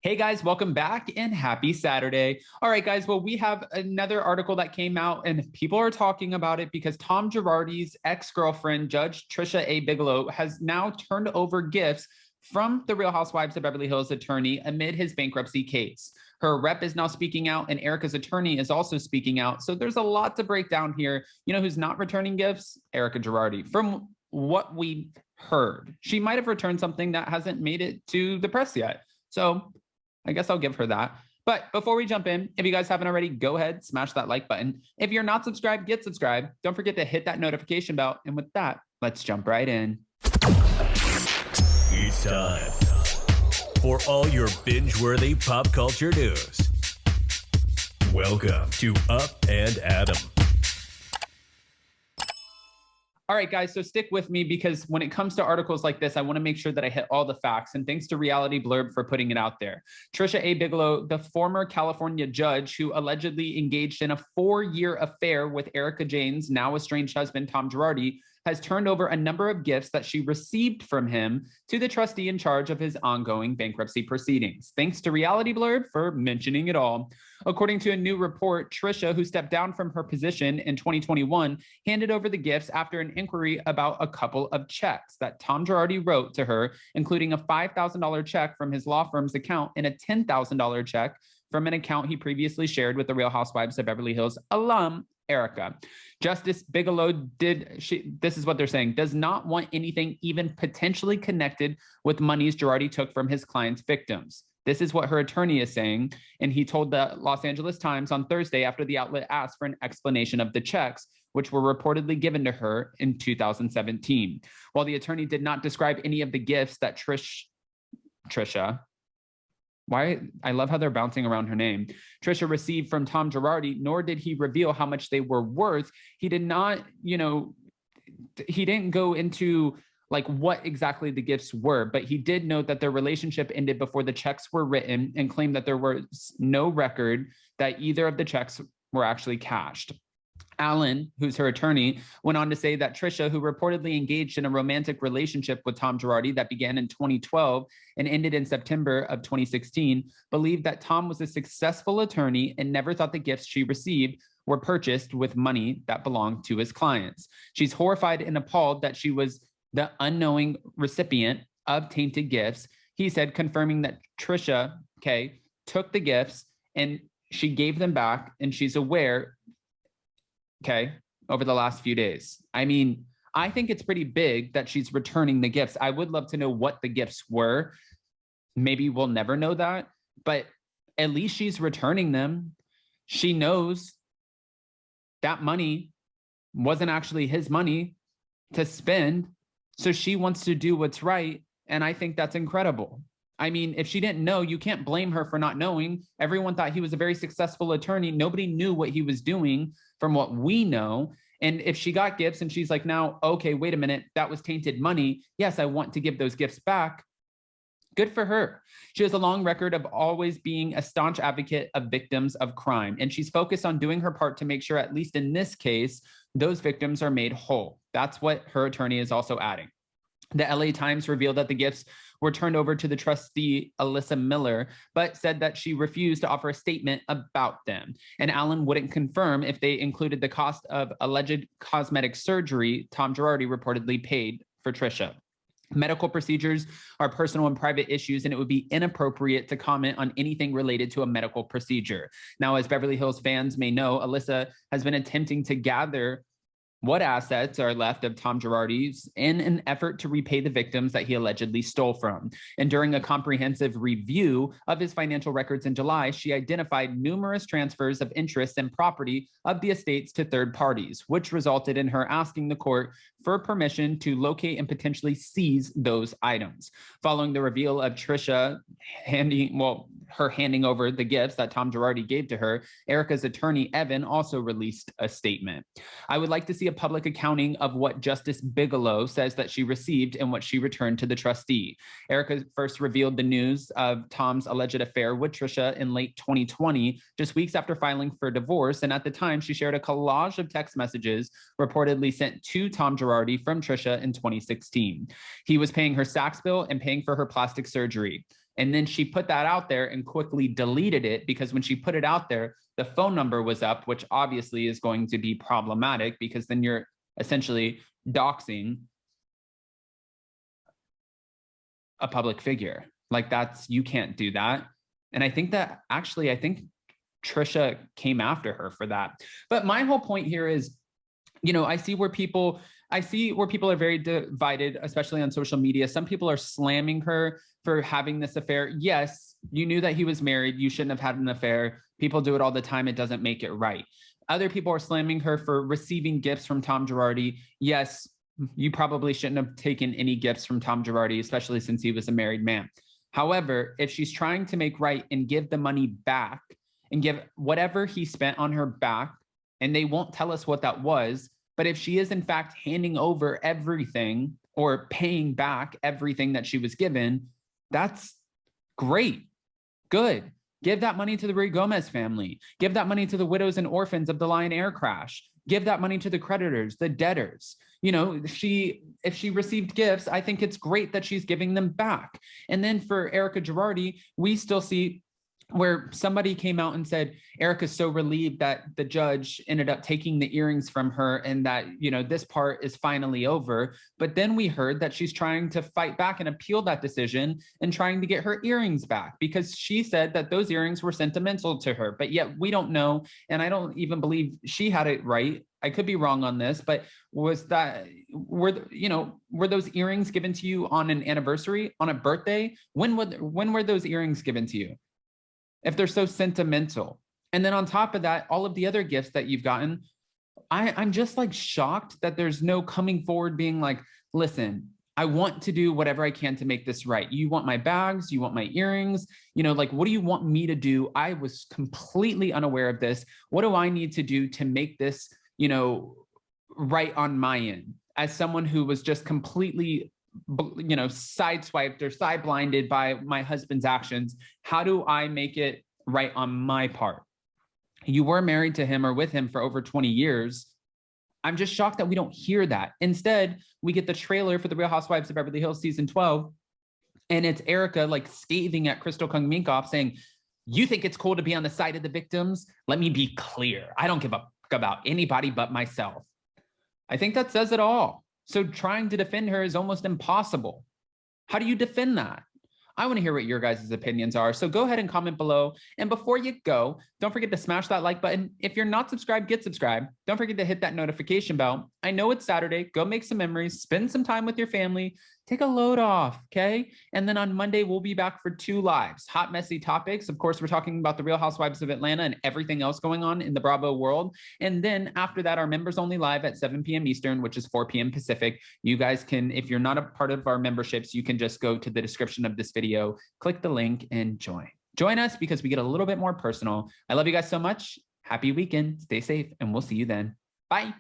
Hey guys, welcome back and happy Saturday. All right, guys. Well, we have another article that came out and people are talking about it because Tom Girardi's ex-girlfriend, Judge Trisha A. Bigelow, has now turned over gifts from the Real Housewives of Beverly Hills attorney amid his bankruptcy case. Her rep is now speaking out and Erika's attorney is also speaking out. So there's a lot to break down here. You know who's not returning gifts? Erika Girardi. From what we heard, she might have returned something that hasn't made it to the press yet. So I guess I'll give her that. But before we jump in, if you guys haven't already, go ahead, smash that like button. If you're not subscribed, get subscribed. Don't forget to hit that notification bell. And with that, let's jump right in. It's time for all your binge-worthy pop culture news. Welcome to Up and Adam. All right, guys, so stick with me because when it comes to articles like this, I want to make sure that I hit all the facts. And thanks to Reality Blurb for putting it out there. Trisha A. Bigelow, the former California judge who allegedly engaged in a 4-year affair with Erika Jayne's now estranged husband, Tom Girardi, has turned over a number of gifts that she received from him to the trustee in charge of his ongoing bankruptcy proceedings. Thanks to Reality Blurb for mentioning it all. According to a new report, Trisha, who stepped down from her position in 2021, handed over the gifts after an inquiry about a couple of checks that Tom Girardi wrote to her, including a $5,000 check from his law firm's account and a $10,000 check from an account he previously shared with the Real Housewives of Beverly Hills alum, Erika. Justice Bigelow this is what they're saying, does not want anything even potentially connected with monies Girardi took from his client's victims. This is what her attorney is saying, and he told the Los Angeles Times on Thursday after the outlet asked for an explanation of the checks, which were reportedly given to her in 2017. While the attorney did not describe any of the gifts that Trisha, I love how they're bouncing around her name, Trisha received from Tom Girardi, nor did he reveal how much they were worth. He did not, he didn't go into like what exactly the gifts were, but he did note that their relationship ended before the checks were written and claimed that there was no record that either of the checks were actually cashed. Alan, who's her attorney, went on to say that Trisha, who reportedly engaged in a romantic relationship with Tom Girardi that began in 2012 and ended in September of 2016, believed that Tom was a successful attorney and never thought the gifts she received were purchased with money that belonged to his clients. She's horrified and appalled that she was the unknowing recipient of tainted gifts, he said, confirming that Trisha, took the gifts and she gave them back, and she's aware, over the last few days. I mean, I think it's pretty big that she's returning the gifts. I would love to know what the gifts were. Maybe we'll never know that, but at least she's returning them. She knows that money wasn't actually his money to spend. So she wants to do what's right. And I think that's incredible. I mean, if she didn't know, you can't blame her for not knowing. Everyone thought he was a very successful attorney. Nobody knew what he was doing from what we know. And if she got gifts and she's like, now, okay, wait a minute, that was tainted money. Yes, I want to give those gifts back. Good for her. She has a long record of always being a staunch advocate of victims of crime. And she's focused on doing her part to make sure, at least in this case, those victims are made whole. That's what her attorney is also adding. The LA Times revealed that the gifts were turned over to the trustee, Alyssa Miller, but said that she refused to offer a statement about them. And Allen wouldn't confirm if they included the cost of alleged cosmetic surgery Tom Girardi reportedly paid for Trisha. Medical procedures are personal and private issues, and it would be inappropriate to comment on anything related to a medical procedure. Now, as Beverly Hills fans may know, Alyssa has been attempting to gather what assets are left of Tom Girardi's in an effort to repay the victims that he allegedly stole from. And during a comprehensive review of his financial records in July, she identified numerous transfers of interest and property of the estates to third parties, which resulted in her asking the court for permission to locate and potentially seize those items. Following the reveal of Trisha handing over the gifts that Tom Girardi gave to her, Erika's attorney, Evan, also released a statement. I would like to see a public accounting of what Justice Bigelow says that she received and what she returned to the trustee. Erika first revealed the news of Tom's alleged affair with Trisha in late 2020, just weeks after filing for divorce. And at the time, she shared a collage of text messages reportedly sent to Tom Girardi from Trisha in 2016. He was paying her Saks bill and paying for her plastic surgery. And then she put that out there and quickly deleted it, because when she put it out there, the phone number was up, which obviously is going to be problematic, because then you're essentially doxing a public figure. Like, you can't do that. And I think Trisha came after her for that. But my whole point here is, I see where people are very divided, especially on social media. Some people are slamming her for having this affair. Yes, you knew that he was married. You shouldn't have had an affair. People do it all the time. It doesn't make it right. Other people are slamming her for receiving gifts from Tom Girardi. Yes, you probably shouldn't have taken any gifts from Tom Girardi, especially since he was a married man. However, if she's trying to make right and give the money back and give whatever he spent on her back, and they won't tell us what that was, but if she is in fact handing over everything or paying back everything that she was given, that's great. Good. Give that money to the Ray Gomez family. Give that money to the widows and orphans of the Lion Air crash. Give that money to the creditors, the debtors. If she received gifts, I think it's great that she's giving them back. And then for Erika Girardi, we still see where somebody came out and said, Erika's so relieved that the judge ended up taking the earrings from her and that, this part is finally over. But then we heard that she's trying to fight back and appeal that decision and trying to get her earrings back, because she said that those earrings were sentimental to her. But yet we don't know. And I don't even believe she had it right. I could be wrong on this, but were those earrings given to you on an anniversary, on a birthday? When were those earrings given to you, if they're so sentimental? And then on top of that, all of the other gifts that you've gotten, I'm just like shocked that there's no coming forward being like, listen, I want to do whatever I can to make this right. You want my bags, you want my earrings, what do you want me to do? I was completely unaware of this. What do I need to do to make this, right on my end, as someone who was just completely sideswiped or side blinded by my husband's actions? How do I make it right on my part? You were married to him or with him for over 20 years. I'm just shocked that we don't hear that. Instead, we get the trailer for the Real Housewives of Beverly Hills season 12. And it's Erika scathing at Crystal Kung Minkoff, saying, you think it's cool to be on the side of the victims? Let me be clear. I don't give a fuck about anybody but myself. I think that says it all. So trying to defend her is almost impossible. How do you defend that? I want to hear what your guys' opinions are. So go ahead and comment below. And before you go, don't forget to smash that like button. If you're not subscribed, get subscribed. Don't forget to hit that notification bell. I know it's Saturday. Go make some memories. Spend some time with your family. Take a load off, okay? And then on Monday, we'll be back for 2 lives. Hot, messy topics. Of course, we're talking about the Real Housewives of Atlanta and everything else going on in the Bravo world. And then after that, our members only live at 7 p.m. Eastern, which is 4 p.m. Pacific. You guys can, if you're not a part of our memberships, you can just go to the description of this video, click the link and join. Join us because we get a little bit more personal. I love you guys so much. Happy weekend. Stay safe, and we'll see you then. Bye.